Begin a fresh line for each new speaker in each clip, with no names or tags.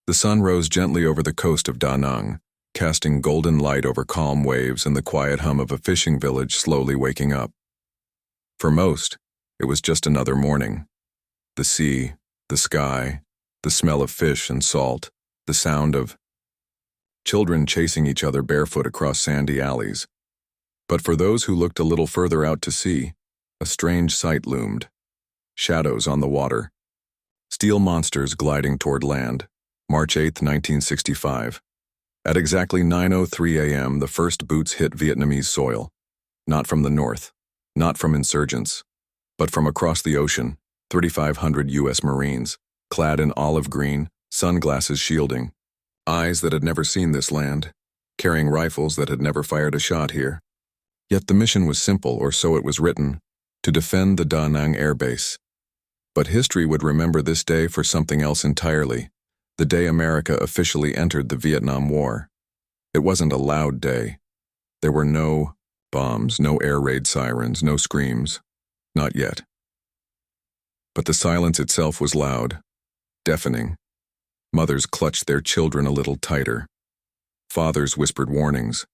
The sun rose gently over the coast of Da Nang, casting golden light over calm waves and the quiet hum of a fishing village slowly waking up. For most, it was just another morning. The sea, the sky, the smell of fish and salt, the sound of children chasing each other barefoot across sandy alleys. But for those who looked a little further out to sea, a strange sight loomed. Shadows on the water. Steel monsters gliding toward land. March 8, 1965. At exactly 9:03 a.m., the first boots hit Vietnamese soil. Not from the north, not from insurgents, but from across the ocean, 3,500 U.S. Marines, clad in olive green, sunglasses shielding, eyes that had never seen this land, carrying rifles that had never fired a shot here. Yet the mission was simple, or so it was written, to defend the Da Nang Air Base. But history would remember this day for something else entirely. The day America officially entered the Vietnam War. It wasn't a loud day. There were no bombs, no air raid sirens, no screams. Not yet. But the silence itself was loud, deafening. Mothers clutched their children a little tighter. Fathers whispered warnings.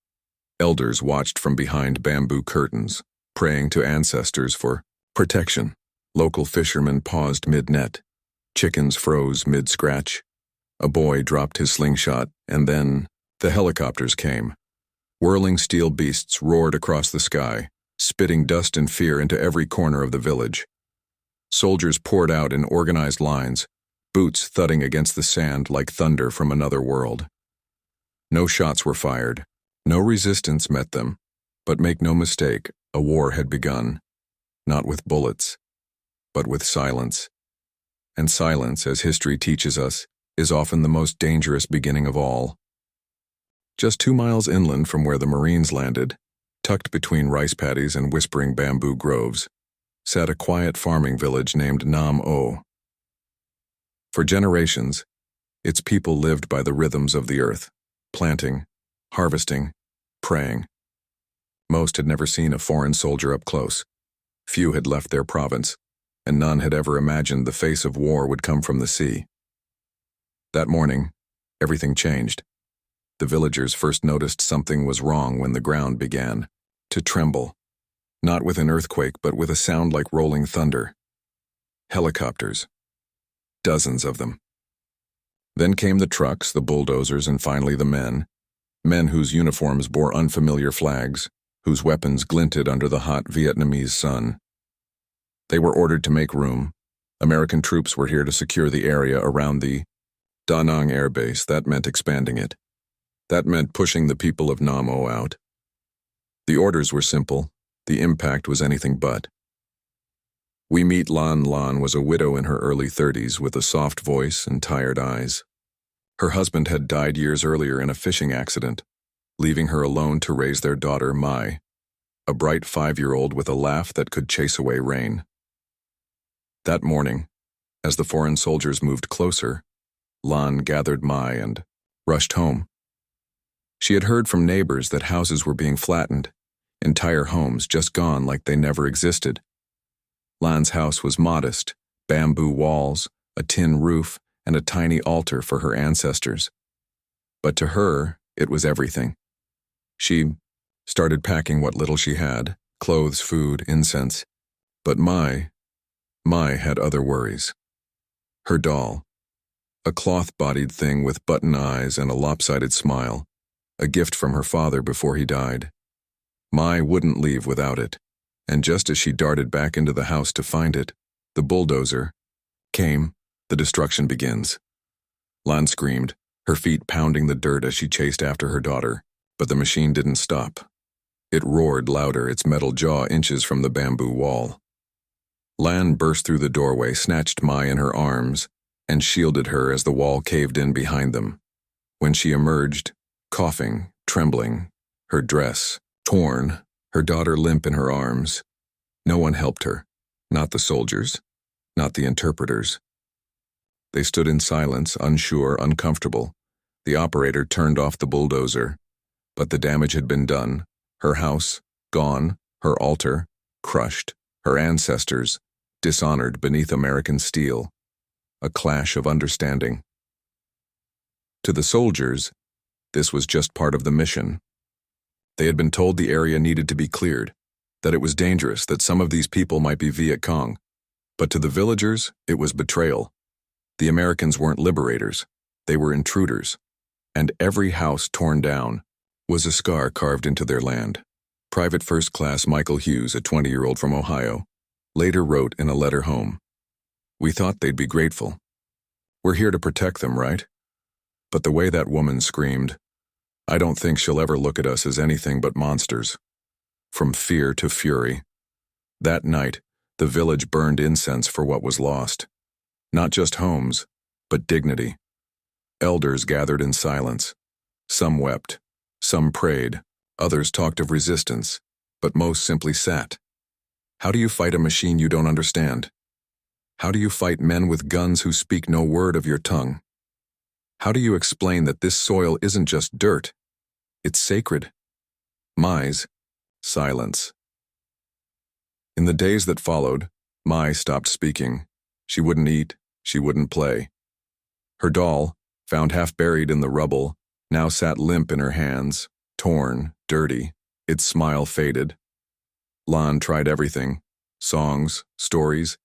Elders watched from behind bamboo curtains, praying to ancestors for protection. Local fishermen paused mid-net. Chickens froze mid-scratch. A boy dropped his slingshot, and then the helicopters came. Whirling steel beasts roared across the sky, spitting dust and fear into every corner of the village. Soldiers poured out in organized lines, boots thudding against the sand like thunder from another world. No shots were fired, no resistance met them, but make no mistake, a war had begun. Not with bullets, but with silence. And silence, as history teaches us, is often the most dangerous beginning of all. Just 2 miles inland from where the Marines landed, tucked between rice paddies and whispering bamboo groves, sat a quiet farming village named Nam O. For generations, its people lived by the rhythms of the earth, planting, harvesting, praying. Most had never seen a foreign soldier up close. Few had left their province, and none had ever imagined the face of war would come from the sea. That morning, everything changed. The villagers first noticed something was wrong when the ground began to tremble, not with an earthquake, but with a sound like rolling thunder. Helicopters. Dozens of them. Then came the trucks, the bulldozers, and finally the men. Men whose uniforms bore unfamiliar flags, whose weapons glinted under the hot Vietnamese sun. They were ordered to make room. American troops were here to secure the area around the Da Nang Air Base. That meant expanding it. That meant pushing the people of Nam O out. The orders were simple. The impact was anything but. We meet Lan Lan was a widow in her early 30s with a soft voice and tired eyes. Her husband had died years earlier in a fishing accident, leaving her alone to raise their daughter, Mai, a bright 5-year-old with a laugh that could chase away rain. That morning, as the foreign soldiers moved closer, Lan gathered Mai and rushed home. She had heard from neighbors that houses were being flattened, entire homes just gone like they never existed. Lan's house was modest, bamboo walls, a tin roof, and a tiny altar for her ancestors. But to her, it was everything. She started packing what little she had, clothes, food, incense. But Mai had other worries. Her doll, a cloth-bodied thing with button eyes and a lopsided smile, a gift from her father before he died. Mai wouldn't leave without it, and just as she darted back into the house to find it, the bulldozer came. The destruction begins. Lan screamed, her feet pounding the dirt as she chased after her daughter, but the machine didn't stop. It roared louder, its metal jaw inches from the bamboo wall. Lan burst through the doorway, snatched Mai in her arms, and shielded her as the wall caved in behind them. When she emerged, coughing, trembling, her dress torn, her daughter limp in her arms, no one helped her, not the soldiers, not the interpreters. They stood in silence, unsure, uncomfortable. The operator turned off the bulldozer, but the damage had been done. Her house, gone, her altar, crushed, her ancestors, dishonored beneath American steel. A clash of understanding. To the soldiers, this was just part of the mission. They had been told the area needed to be cleared, that it was dangerous, that some of these people might be Viet Cong. But to the villagers, it was betrayal. The Americans weren't liberators, they were intruders. And every house torn down was a scar carved into their land. Private First Class Michael Hughes, a 20-year-old from Ohio, later wrote in a letter home, "We thought they'd be grateful. We're here to protect them, right? But the way that woman screamed, I don't think she'll ever look at us as anything but monsters." From fear to fury. That night, the village burned incense for what was lost. Not just homes, but dignity. Elders gathered in silence. Some wept, some prayed, others talked of resistance, but most simply sat. How do you fight a machine you don't understand? How do you fight men with guns who speak no word of your tongue? How do you explain that this soil isn't just dirt? It's sacred. Mai's silence. In the days that followed, Mai stopped speaking. She wouldn't eat, she wouldn't play. Her doll, found half buried in the rubble, now sat limp in her hands, torn, dirty, its smile faded. Lan tried everything, songs, stories,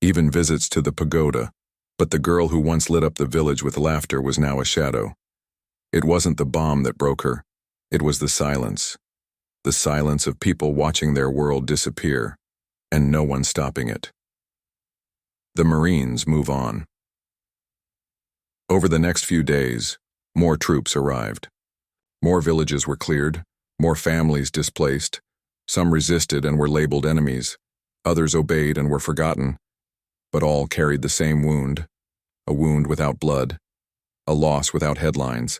even visits to the pagoda, but the girl who once lit up the village with laughter was now a shadow. It wasn't the bomb that broke her, it was the silence of people watching their world disappear, and no one stopping it. The Marines move on. Over the next few days, more troops arrived. More villages were cleared, more families displaced. Some resisted and were labeled enemies. Others obeyed and were forgotten. But all carried the same wound, a wound without blood, a loss without headlines.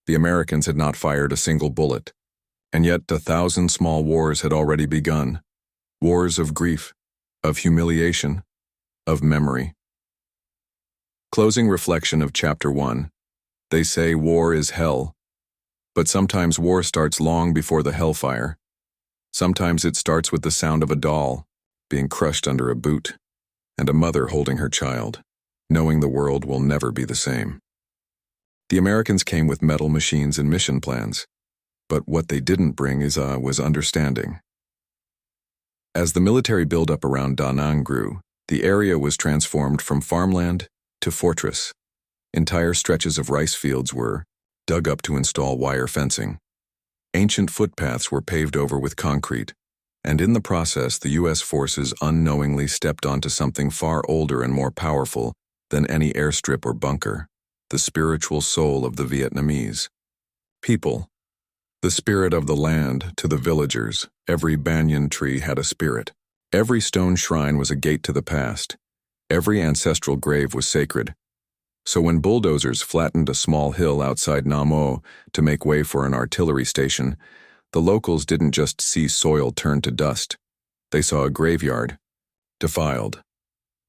The Americans had not fired a single bullet, and yet 1,000 small wars had already begun. Wars of grief, of humiliation, of memory. Closing reflection of Chapter 1. They say war is hell, but sometimes war starts long before the hellfire. Sometimes it starts with the sound of a doll being crushed under a boot, and a mother holding her child, knowing the world will never be the same. The Americans came with metal machines and mission plans, but what they didn't bring was understanding. As the military buildup around Da Nang grew, the area was transformed from farmland to fortress. Entire stretches of rice fields were dug up to install wire fencing. Ancient footpaths were paved over with concrete, and in the process the U.S. forces unknowingly stepped onto something far older and more powerful than any airstrip or bunker, the spiritual soul of the Vietnamese. People, the spirit of the land. To the villagers, every banyan tree had a spirit. Every stone shrine was a gate to the past. Every ancestral grave was sacred. So when bulldozers flattened a small hill outside Nam O to make way for an artillery station, the locals didn't just see soil turn to dust. They saw a graveyard, defiled.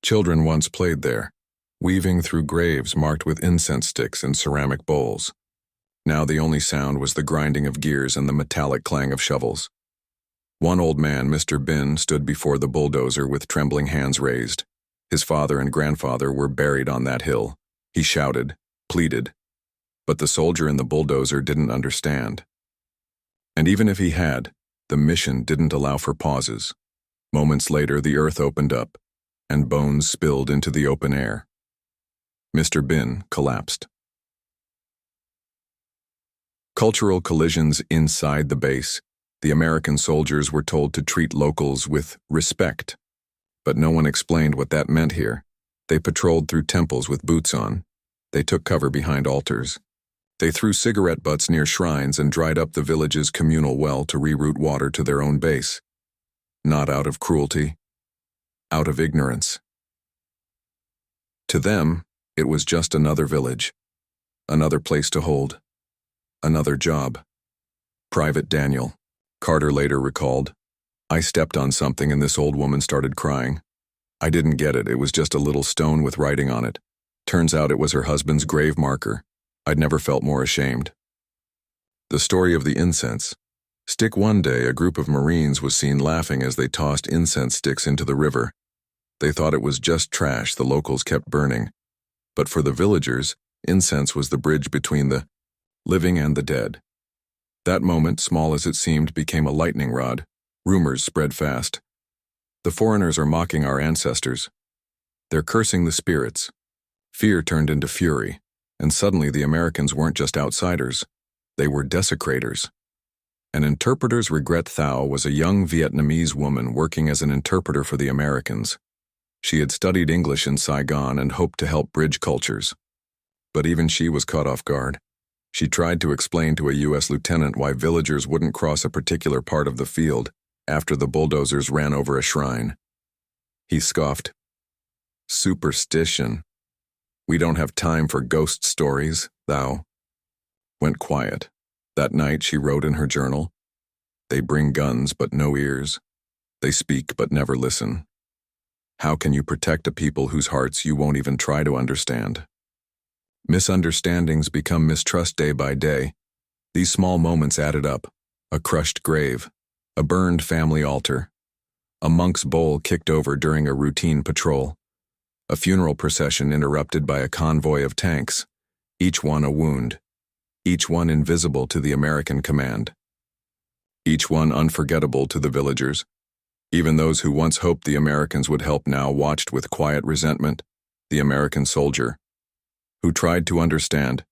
Children once played there, weaving through graves marked with incense sticks and ceramic bowls. Now the only sound was the grinding of gears and the metallic clang of shovels. One old man, Mr. Bin, stood before the bulldozer with trembling hands raised. His father and grandfather were buried on that hill. He shouted, pleaded. But the soldier in the bulldozer didn't understand. And even if he had, the mission didn't allow for pauses. Moments later, the earth opened up, and bones spilled into the open air. Mr. Bin collapsed. Cultural collisions inside the base. The American soldiers were told to treat locals with respect. But no one explained what that meant here. They patrolled through temples with boots on. They took cover behind altars. They threw cigarette butts near shrines and dried up the village's communal well to reroute water to their own base. Not out of cruelty, out of ignorance. To them, it was just another village, another place to hold, another job. Private Daniel, Carter later recalled, I stepped on something and this old woman started crying. I didn't get it, it was just a little stone with writing on it. Turns out it was her husband's grave marker. I'd never felt more ashamed. The story of the incense. Stick one day, a group of Marines was seen laughing as they tossed incense sticks into the river. They thought it was just trash the locals kept burning. But for the villagers, Incense was the bridge between the living and the dead. That moment, small as it seemed, became a lightning rod. Rumors spread fast. The foreigners are mocking our ancestors. They're cursing the spirits. Fear turned into fury, and suddenly the Americans weren't just outsiders. They were desecrators. An interpreter's regret Thao was a young Vietnamese woman working as an interpreter for the Americans. She had studied English in Saigon and hoped to help bridge cultures. But even she was caught off guard. She tried to explain to a U.S. lieutenant why villagers wouldn't cross a particular part of the field after the bulldozers ran over a shrine. He scoffed. Superstition. We don't have time for ghost stories, Thao. Went quiet. That night she wrote in her journal, "They bring guns but no ears. They speak but never listen. How can you protect a people whose hearts you won't even try to understand?" Misunderstandings become mistrust day by day. These small moments added up. A crushed grave, a burned family altar, a monk's bowl kicked over during a routine patrol, a funeral procession interrupted by a convoy of tanks, each one a wound, each one invisible to the American command, each one unforgettable to the villagers. Even those who once hoped the Americans would help now watched with quiet resentment. The American soldier, who tried to understand.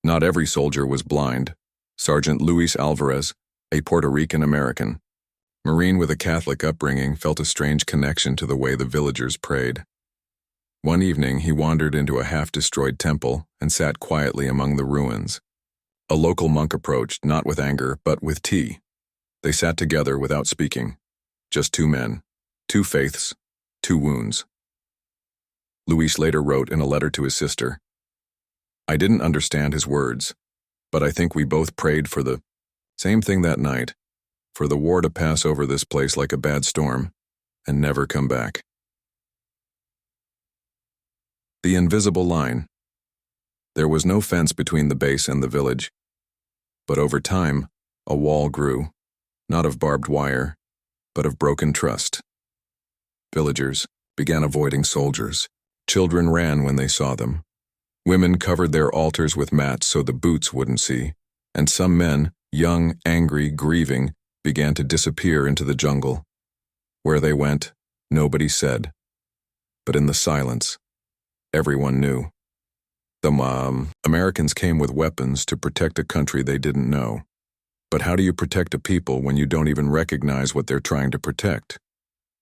Not every soldier was blind. Sergeant Luis Alvarez, a Puerto Rican American, Marine with a Catholic upbringing, felt a strange connection to the way the villagers prayed. One evening, he wandered into a half-destroyed temple and sat quietly among the ruins. A local monk approached, not with anger, but with tea. They sat together without speaking. Just two men, two faiths, two wounds. Luis later wrote in a letter to his sister, "I didn't understand his words, but I think we both prayed for the same thing that night, for the war to pass over this place like a bad storm and never come back." The invisible line. There was no fence between the base and the village, but over time, a wall grew, not of barbed wire, but of broken trust. Villagers began avoiding soldiers. Children ran when they saw them. Women covered their altars with mats so the boots wouldn't see, and some men, young, angry, grieving, began to disappear into the jungle. Where they went, nobody said. But in the silence, everyone knew. The Americans came with weapons to protect a country they didn't know. But how do you protect a people when you don't even recognize what they're trying to protect?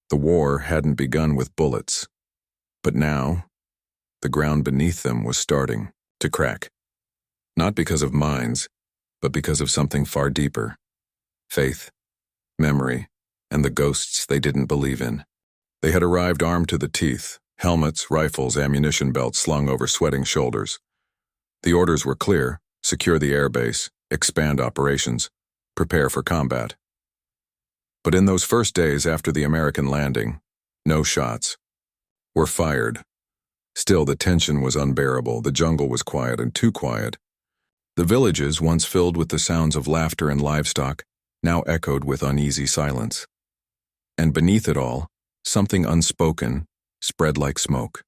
The war hadn't begun with bullets. But now, the ground beneath them was starting to crack. Not because of mines, but because of something far deeper. Faith, memory, and the ghosts they didn't believe in. They had arrived armed to the teeth, helmets, rifles, ammunition belts slung over sweating shoulders. The orders were clear: secure the airbase, expand operations, prepare for combat. But in those first days after the American landing, no shots were fired. Still, the tension was unbearable. The jungle was quiet, and too quiet. The villages, once filled with the sounds of laughter and livestock, now echoed with uneasy silence. And beneath it all, something unspoken spread like smoke.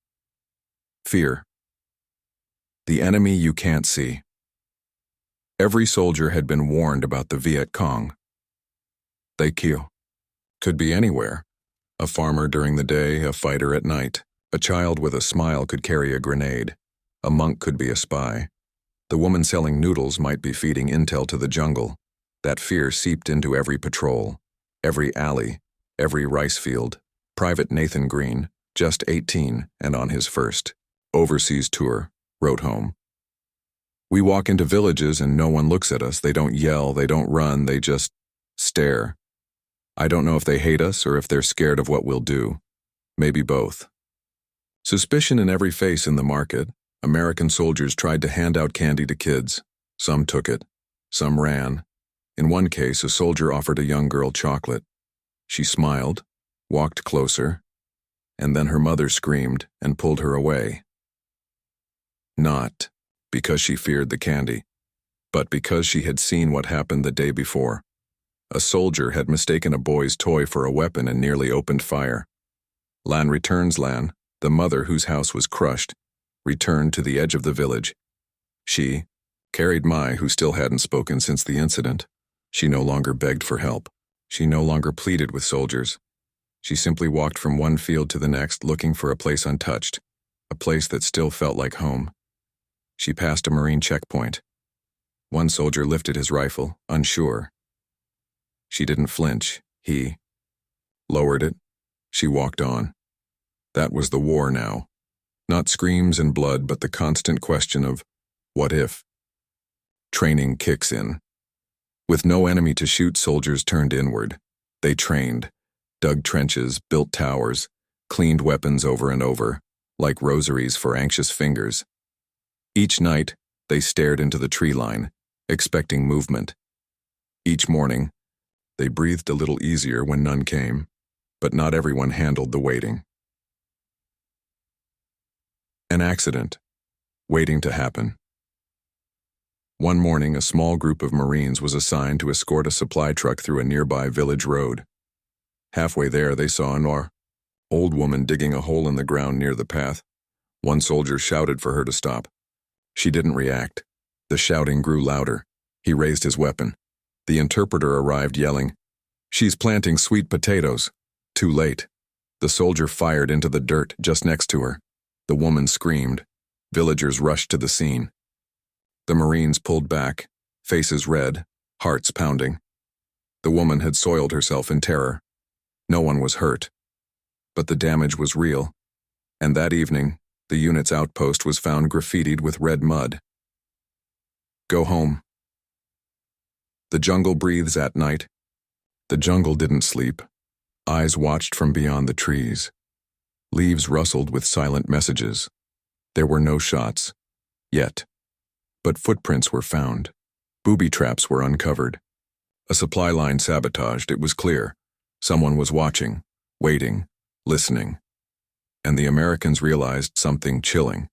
Fear. The enemy you can't see. Every soldier had been warned about the Viet Cong. They kill. Could be anywhere. A farmer during the day, a fighter at night. A child with a smile could carry a grenade. A monk could be a spy. The woman selling noodles might be feeding intel to the jungle. That fear seeped into every patrol, every alley, every rice field. Private Nathan Green, just 18 and on his first overseas tour, wrote home. "We walk into villages and no one looks at us. They don't yell, they don't run, they just stare. I don't know if they hate us or if they're scared of what we'll do. Maybe both." Suspicion in every face in the market. American soldiers tried to hand out candy to kids. Some took it. Some ran. In one case, a soldier offered a young girl chocolate. She smiled, walked closer, and then her mother screamed and pulled her away. Not because she feared the candy, but because she had seen what happened the day before. A soldier had mistaken a boy's toy for a weapon and nearly opened fire. Lan, the mother whose house was crushed, returned to the edge of the village. She carried Mai, who still hadn't spoken since the incident. She no longer begged for help. She no longer pleaded with soldiers. She simply walked from one field to the next, looking for a place untouched, a place that still felt like home. She passed a Marine checkpoint. One soldier lifted his rifle, unsure. She didn't flinch. He lowered it. She walked on. That was the war now. Not screams and blood, but the constant question of, what if? Training kicks in. With no enemy to shoot, soldiers turned inward. They trained, dug trenches, built towers, cleaned weapons over and over, like rosaries for anxious fingers. Each night, they stared into the tree line, expecting movement. Each morning, they breathed a little easier when none came, but not everyone handled the waiting. An accident, waiting to happen. One morning, a small group of Marines was assigned to escort a supply truck through a nearby village road. Halfway there, they saw an old woman digging a hole in the ground near the path. One soldier shouted for her to stop. She didn't react. The shouting grew louder. He raised his weapon. The interpreter arrived yelling, "She's planting sweet potatoes." Too late. The soldier fired into the dirt just next to her. The woman screamed. Villagers rushed to the scene. The Marines pulled back, faces red, hearts pounding. The woman had soiled herself in terror. No one was hurt. But the damage was real. And that evening, the unit's outpost was found graffitied with red mud. Go home. The jungle breathes at night. The jungle didn't sleep. Eyes watched from beyond the trees. Leaves rustled with silent messages. There were no shots. Yet. But footprints were found. Booby traps were uncovered. A supply line sabotaged, it was clear. Someone was watching, waiting, listening. And the Americans realized something chilling.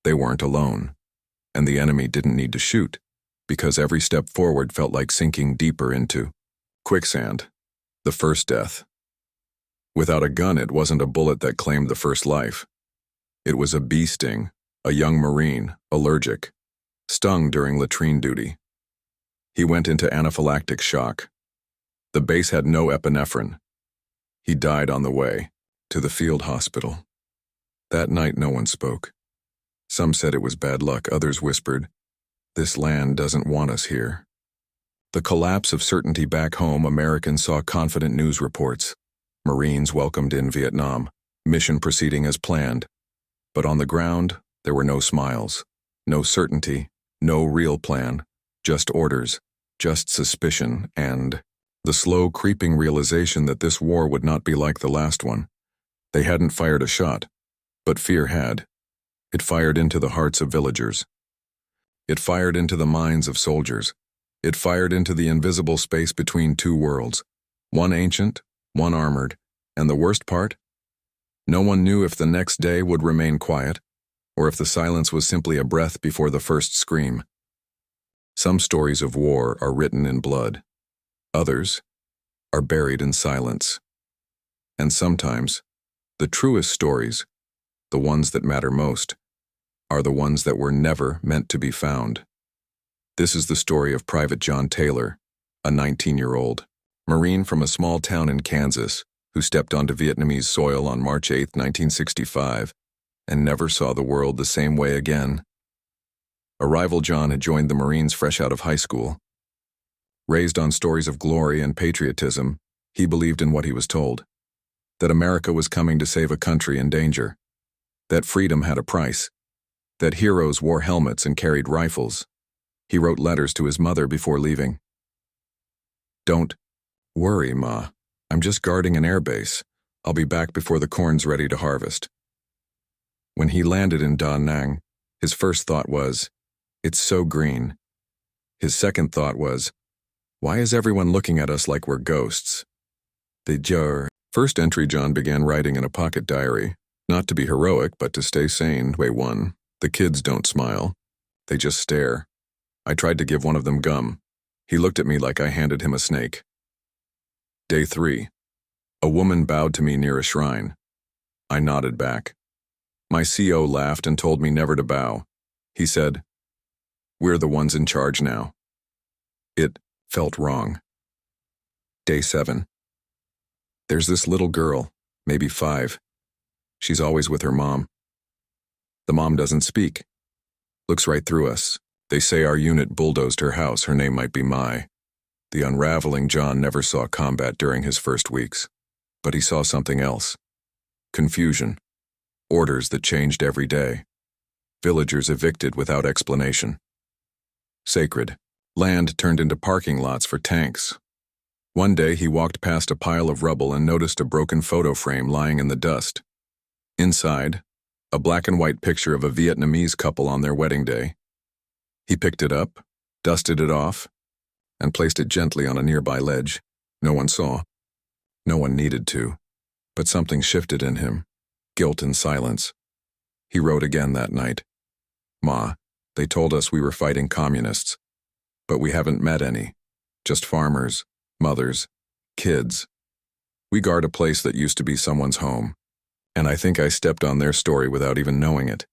They weren't alone. And the enemy didn't need to shoot, because every step forward felt like sinking deeper into quicksand. The first death. Without a gun, it wasn't a bullet that claimed the first life. It was a bee sting, a young Marine, allergic, stung during latrine duty. He went into anaphylactic shock. The base had no epinephrine. He died on the way to the field hospital. That night, no one spoke. Some said it was bad luck, others whispered, "This land doesn't want us here." The collapse of certainty back home, Americans saw confident news reports. Marines welcomed in Vietnam, mission proceeding as planned. But on the ground, there were no smiles, no certainty, no real plan, just orders, just suspicion, and the slow creeping realization that this war would not be like the last one. They hadn't fired a shot, but fear had. It fired into the hearts of villagers. It fired into the minds of soldiers. It fired into the invisible space between two worlds, one ancient, one armored, and the worst part? No one knew if the next day would remain quiet, or if the silence was simply a breath before the first scream. Some stories of war are written in blood. Others are buried in silence. And sometimes, the truest stories, the ones that matter most, are the ones that were never meant to be found. This is the story of Private John Taylor, a 19-year-old Marine from a small town in Kansas who stepped onto Vietnamese soil on March 8, 1965, and never saw the world the same way again. A rival John had joined the Marines fresh out of high school. Raised on stories of glory and patriotism, he believed in what he was told, that America was coming to save a country in danger, that freedom had a price, that heroes wore helmets and carried rifles. He wrote letters to his mother before leaving. "Don't worry, Ma. I'm just guarding an airbase. I'll be back before the corn's ready to harvest." When he landed in Da Nang, his first thought was, "It's so green." His second thought was, "Why is everyone looking at us like we're ghosts?" The first entry John began writing in a pocket diary, not to be heroic, but to stay sane. Way 1. The kids don't smile. They just stare. I tried to give one of them gum. He looked at me like I handed him a snake. Day 3. A woman bowed to me near a shrine. I nodded back. My CO laughed and told me never to bow. He said, We're the ones in charge now. It felt wrong. Day 7. There's this little girl, maybe 5. She's always with her mom. The mom doesn't speak. Looks right through us. They say our unit bulldozed her house. Her name might be Mai. The unraveling John never saw combat during his first weeks. But he saw something else. Confusion. Orders that changed every day. Villagers evicted without explanation. Sacred. Land turned into parking lots for tanks. One day he walked past a pile of rubble and noticed a broken photo frame lying in the dust. Inside, a black and white picture of a Vietnamese couple on their wedding day. He picked it up, dusted it off, and placed it gently on a nearby ledge. No one saw. No one needed to. But something shifted in him. Guilt and silence. He wrote again that night. Ma, they told us we were fighting communists. But we haven't met any. Just farmers, mothers, kids. We guard a place that used to be someone's home. And I think I stepped on their story without even knowing it.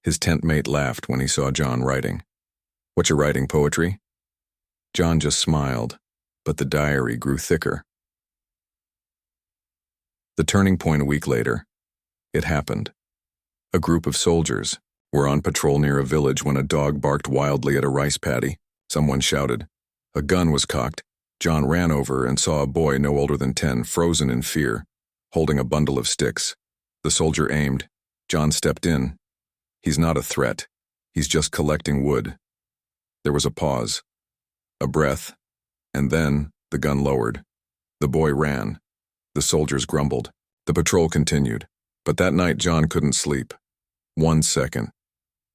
His tent mate laughed when he saw John writing. What you writing, poetry? John just smiled, but the diary grew thicker. The turning point a week later. It happened. A group of soldiers were on patrol near a village when a dog barked wildly at a rice paddy. Someone shouted. A gun was cocked. John ran over and saw a boy no older than 10, frozen in fear, holding a bundle of sticks. The soldier aimed. John stepped in. He's not a threat. He's just collecting wood. There was a pause, a breath, and then the gun lowered. The boy ran. The soldiers grumbled. The patrol continued. But that night John couldn't sleep. 1 second.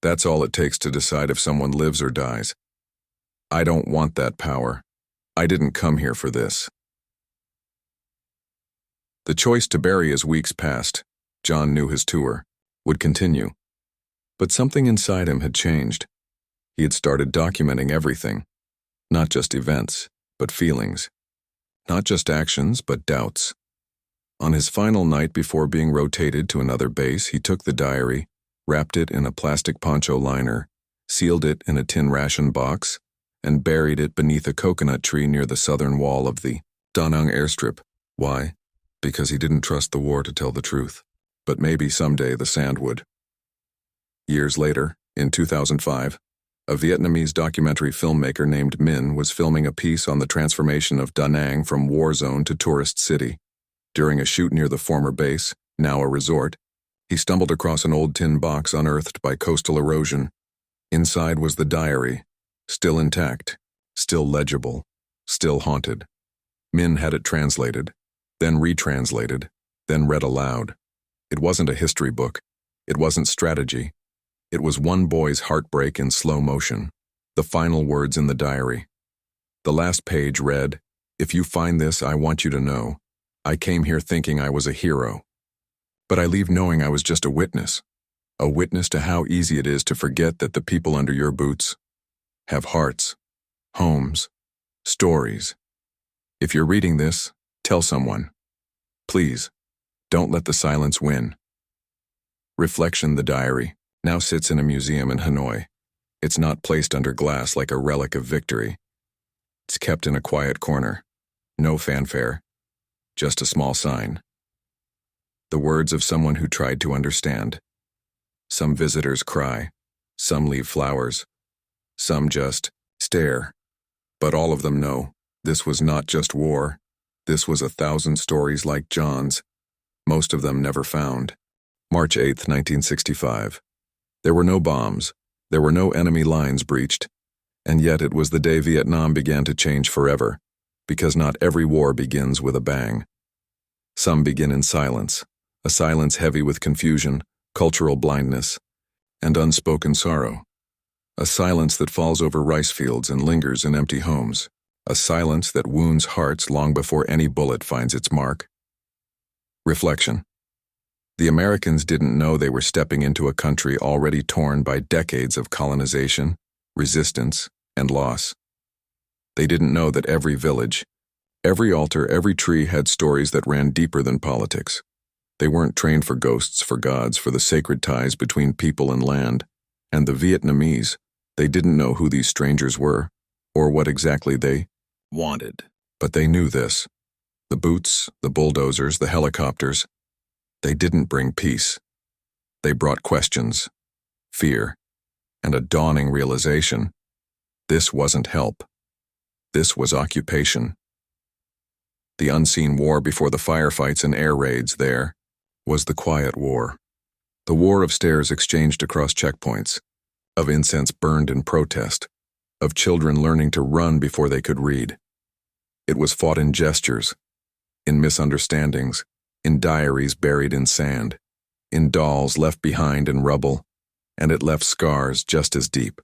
That's all it takes to decide if someone lives or dies. I don't want that power. I didn't come here for this. The choice to bury as weeks passed, John knew his tour, would continue. But something inside him had changed. He had started documenting everything. Not just events, but feelings. Not just actions, but doubts. On his final night before being rotated to another base, he took the diary, wrapped it in a plastic poncho liner, sealed it in a tin ration box, and buried it beneath a coconut tree near the southern wall of the Da Nang airstrip. Why? Because he didn't trust the war to tell the truth. But maybe someday the sand would. Years later, in 2005, a Vietnamese documentary filmmaker named Min was filming a piece on the transformation of Da Nang from war zone to tourist city. During a shoot near the former base, now a resort, he stumbled across an old tin box unearthed by coastal erosion. Inside was the diary, still intact, still legible, still haunted. Min had it translated, then retranslated, then read aloud. It wasn't a history book. It wasn't strategy. It was one boy's heartbreak in slow motion. The final words in the diary. The last page read, "If you find this, I want you to know. I came here thinking I was a hero. But I leave knowing I was just a witness to how easy it is to forget that the people under your boots have hearts, homes, stories. If you're reading this, tell someone. Please, don't let the silence win." Reflection. The diary now sits in a museum in Hanoi. It's not placed under glass like a relic of victory. It's kept in a quiet corner. No fanfare. Just a small sign. The words of someone who tried to understand. Some visitors cry. Some leave flowers. Some just stare. But all of them know this was not just war. This was 1,000 stories like John's, most of them never found. March 8, 1965. There were no bombs. There were no enemy lines breached. And yet it was the day Vietnam began to change forever, because not every war begins with a bang. Some begin in silence, a silence heavy with confusion, cultural blindness, and unspoken sorrow. A silence that falls over rice fields and lingers in empty homes. A silence that wounds hearts long before any bullet finds its mark. Reflection. The Americans didn't know they were stepping into a country already torn by decades of colonization, resistance, and loss. They didn't know that every village, every altar, every tree had stories that ran deeper than politics. They weren't trained for ghosts, for gods, for the sacred ties between people and land. And the Vietnamese, They didn't know who these strangers were, or what exactly they wanted. But they knew this. The boots, the bulldozers, the helicopters, they didn't bring peace. They brought questions, fear, and a dawning realization. This wasn't help. This was occupation. The unseen war before the firefights and air raids there was the quiet war. The war of stares exchanged across checkpoints, of incense burned in protest, of children learning to run before they could read. It was fought in gestures, in misunderstandings, in diaries buried in sand, in dolls left behind in rubble, and it left scars just as deep.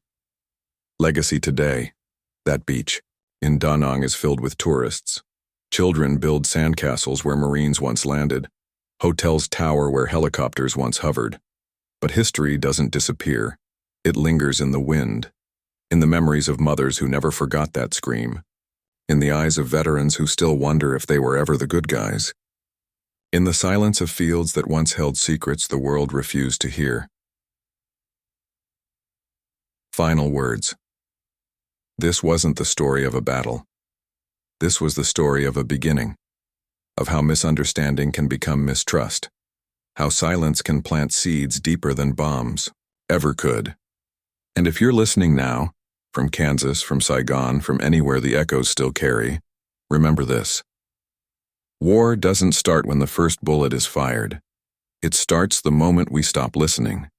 Legacy today, that beach, in Da Nang is filled with tourists. Children build sandcastles where Marines once landed. Hotels tower where helicopters once hovered. But history doesn't disappear. It lingers in the wind, in the memories of mothers who never forgot that scream, in the eyes of veterans who still wonder if they were ever the good guys, in the silence of fields that once held secrets the world refused to hear. Final words. This wasn't the story of a battle. This was the story of a beginning, of how misunderstanding can become mistrust, how silence can plant seeds deeper than bombs ever could. And if you're listening now, from Kansas, from Saigon, from anywhere the echoes still carry, remember this. War doesn't start when the first bullet is fired. It starts the moment we stop listening.